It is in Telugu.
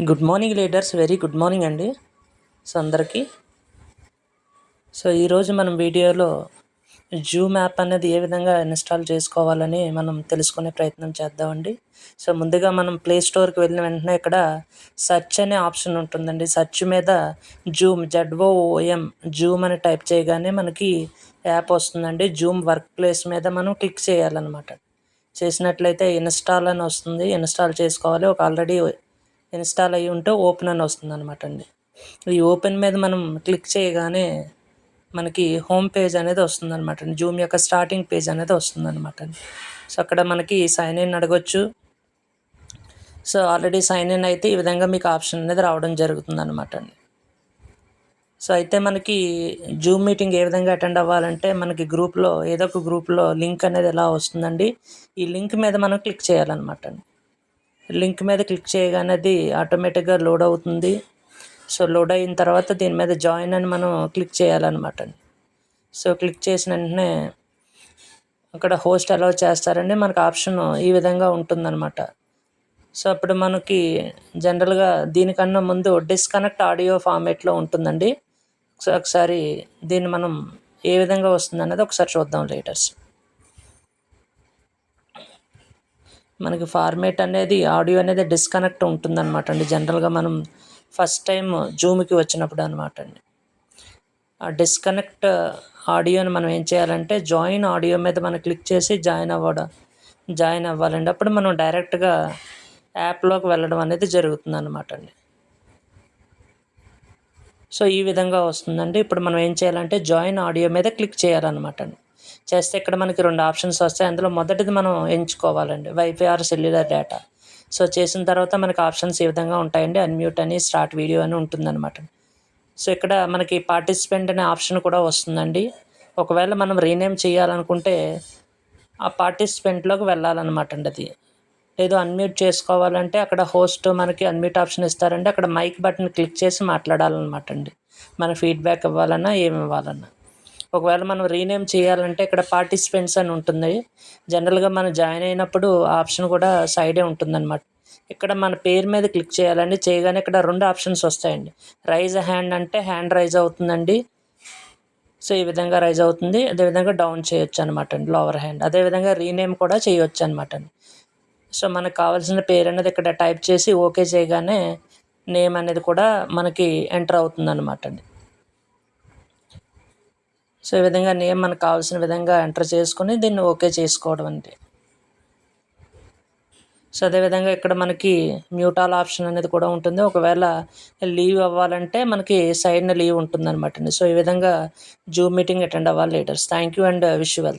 Good morning leaders, very good morning అండి. సో అందరికీ ఈరోజు మనం వీడియోలో జూమ్ యాప్ అనేది ఏ విధంగా ఇన్స్టాల్ చేసుకోవాలని మనం తెలుసుకునే ప్రయత్నం చేద్దామండి. ముందుగా మనం ప్లే స్టోర్కి వెళ్ళిన వెంటనే ఇక్కడ సెర్చ్ అనే ఆప్షన్ ఉంటుందండి. సెర్చ్ మీద జూమ్ ZOOM జూమ్ అని టైప్ చేయగానే మనకి యాప్ వస్తుందండి. జూమ్ వర్క్ ప్లేస్ మీద మనం క్లిక్ చేయాలన్నమాట. చేసినట్లయితే ఇన్స్టాల్ అని వస్తుంది. ఇన్స్టాల్ చేసుకోవాలి. ఒక ఆల్రెడీ ఇన్స్టాల్ అయ్యి ఉంటే ఓపెన్ అని వస్తుంది అనమాట అండి. ఈ ఓపెన్ మీద మనం క్లిక్ చేయగానే మనకి హోమ్ పేజ్ అనేది వస్తుంది అనమాట అండి. జూమ్ యొక్క స్టార్టింగ్ పేజ్ అనేది వస్తుంది అనమాట అండి. అక్కడ మనకి సైన్ ఇన్ అడగొచ్చు. ఆల్రెడీ సైన్ ఇన్ అయితే ఈ విధంగా మీకు ఆప్షన్ అనేది రావడం జరుగుతుంది అనమాట అండి. అయితే మనకి జూమ్ మీటింగ్ ఏ విధంగా అటెండ్ అవ్వాలంటే మనకి గ్రూప్లో ఏదో ఒక గ్రూప్లో లింక్ అనేది ఎలా వస్తుందండి. ఈ లింక్ మీద మనం క్లిక్ చేయాలన్నమాట అండి. లింక్ మీద క్లిక్ చేయగానే అది ఆటోమేటిక్గా లోడ్ అవుతుంది. లోడ్ అయిన తర్వాత దీని మీద జాయిన్ అని మనం క్లిక్ చేయాలన్నమాట అండి. క్లిక్ చేసిన వెంటనే అక్కడ హోస్ట్ అలౌ చేస్తారండి. మనకు ఆప్షన్ ఈ విధంగా ఉంటుందన్నమాట. అప్పుడు మనకి జనరల్గా దీనికన్నా ముందు డిస్కనెక్ట్ ఆడియో ఫార్మేట్లో ఉంటుందండి. ఒకసారి దీన్ని మనం ఏ విధంగా వస్తుంది అన్నది ఒకసారి చూద్దాం లీడర్స్. మనకి ఫార్మేట్ అనేది ఆడియో అనేది డిస్కనెక్ట్ ఉంటుందన్నమాట అండి. జనరల్గా మనం ఫస్ట్ టైం జూమ్కి వచ్చినప్పుడు అనమాట అండి. ఆ డిస్కనెక్ట్ ఆడియోని మనం ఏం చేయాలంటే జాయిన్ ఆడియో మీద మనం క్లిక్ చేసి జాయిన్ అవ్వాలండి. అప్పుడు మనం డైరెక్ట్గా యాప్లోకి వెళ్ళడం అనేది జరుగుతుంది అనమాట అండి. ఈ విధంగా వస్తుందండి. ఇప్పుడు మనం ఏం చేయాలంటే జాయిన్ ఆడియో మీద క్లిక్ చేయాలన్నమాట అండి. చేస్తే ఇక్కడ మనకి 2 ఆప్షన్స్ వస్తాయి. అందులో మొదటిది మనం ఎంచుకోవాలండి, వైఫై ఆర్ సెల్యులర్ డేటా. చేసిన తర్వాత మనకి ఆప్షన్స్ ఈ విధంగా ఉంటాయండి. అన్మ్యూట్ అని, స్టార్ట్ వీడియో అని ఉంటుందన్నమాట. ఇక్కడ మనకి పార్టిసిపెంట్ అనే ఆప్షన్ కూడా వస్తుందండి. ఒకవేళ మనం రీనేమ్ చేయాలనుకుంటే ఆ పార్టిసిపెంట్లోకి వెళ్ళాలన్నమాట అండి. అది లేదు అన్మ్యూట్ చేసుకోవాలంటే అక్కడ హోస్ట్ మనకి అన్మ్యూట్ ఆప్షన్ ఇస్తారండి. అక్కడ మైక్ బటన్ క్లిక్ చేసి మాట్లాడాలన్నమాట అండి. మన ఫీడ్బ్యాక్ ఇవ్వాలన్నా ఏమి ఇవ్వాలన్నా. ఒకవేళ మనం రీనేమ్ చేయాలంటే ఇక్కడ పార్టిసిపెంట్స్ అని ఉంటుంది. జనరల్గా మనం జాయిన్ అయినప్పుడు ఆప్షన్ కూడా సైడే ఉంటుందన్నమాట. ఇక్కడ మన పేరు మీద క్లిక్ చేయాలండి. చేయగానే ఇక్కడ 2 ఆప్షన్స్ వస్తాయండి. రైజ్ హ్యాండ్ అంటే హ్యాండ్ రైజ్ అవుతుందండి. ఈ విధంగా రైజ్ అవుతుంది. అదేవిధంగా డౌన్ చేయొచ్చు అనమాట అండి, లోవర్ హ్యాండ్. అదేవిధంగా రీనేమ్ కూడా చేయొచ్చు అనమాట అండి. మనకు కావాల్సిన పేరు అనేది ఇక్కడ టైప్ చేసి ఓకే చేయగానే నేమ్ అనేది కూడా మనకి ఎంటర్ అవుతుంది అనమాట అండి. ఈ విధంగా నేమ్ మనకు కావాల్సిన విధంగా ఎంటర్ చేసుకుని దీన్ని ఓకే చేసుకోవడం అండి. అదేవిధంగా ఇక్కడ మనకి మ్యూట్ ఆల్ ఆప్షన్ అనేది కూడా ఉంటుంది. ఒకవేళ లీవ్ అవ్వాలంటే మనకి సైడ్న లీవ్ ఉంటుందన్నమాట అండి. ఈ విధంగా జూమ్ మీటింగ్ అటెండ్ అవ్వాలి leaders. Thank you and wish you well.